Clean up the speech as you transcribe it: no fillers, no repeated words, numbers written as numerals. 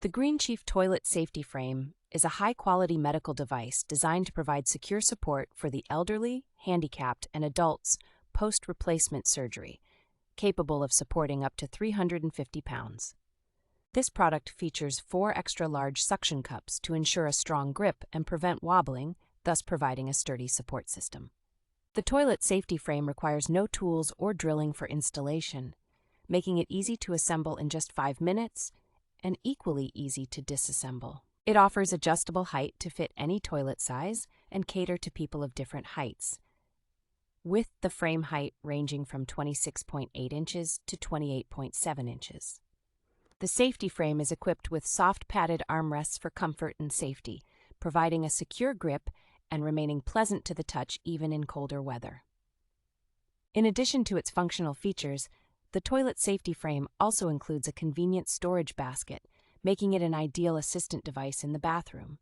The GreenChief Toilet Safety Frame is a high-quality medical device designed to provide secure support for the elderly, handicapped, and adults post-replacement surgery, capable of supporting up to 350 pounds. This product features 4 extra-large suction cups to ensure a strong grip and prevent wobbling, thus providing a sturdy support system. The toilet safety frame requires no tools or drilling for installation, making it easy to assemble in just 5 minutes and equally easy to disassemble. It offers adjustable height to fit any toilet size and cater to people of different heights, with the frame height ranging from 26.8 inches to 28.7 inches. The safety frame is equipped with soft padded armrests for comfort and safety, providing a secure grip and remaining pleasant to the touch even in colder weather. In addition to its functional features, the toilet safety frame also includes a convenient storage basket, making it an ideal assistant device in the bathroom.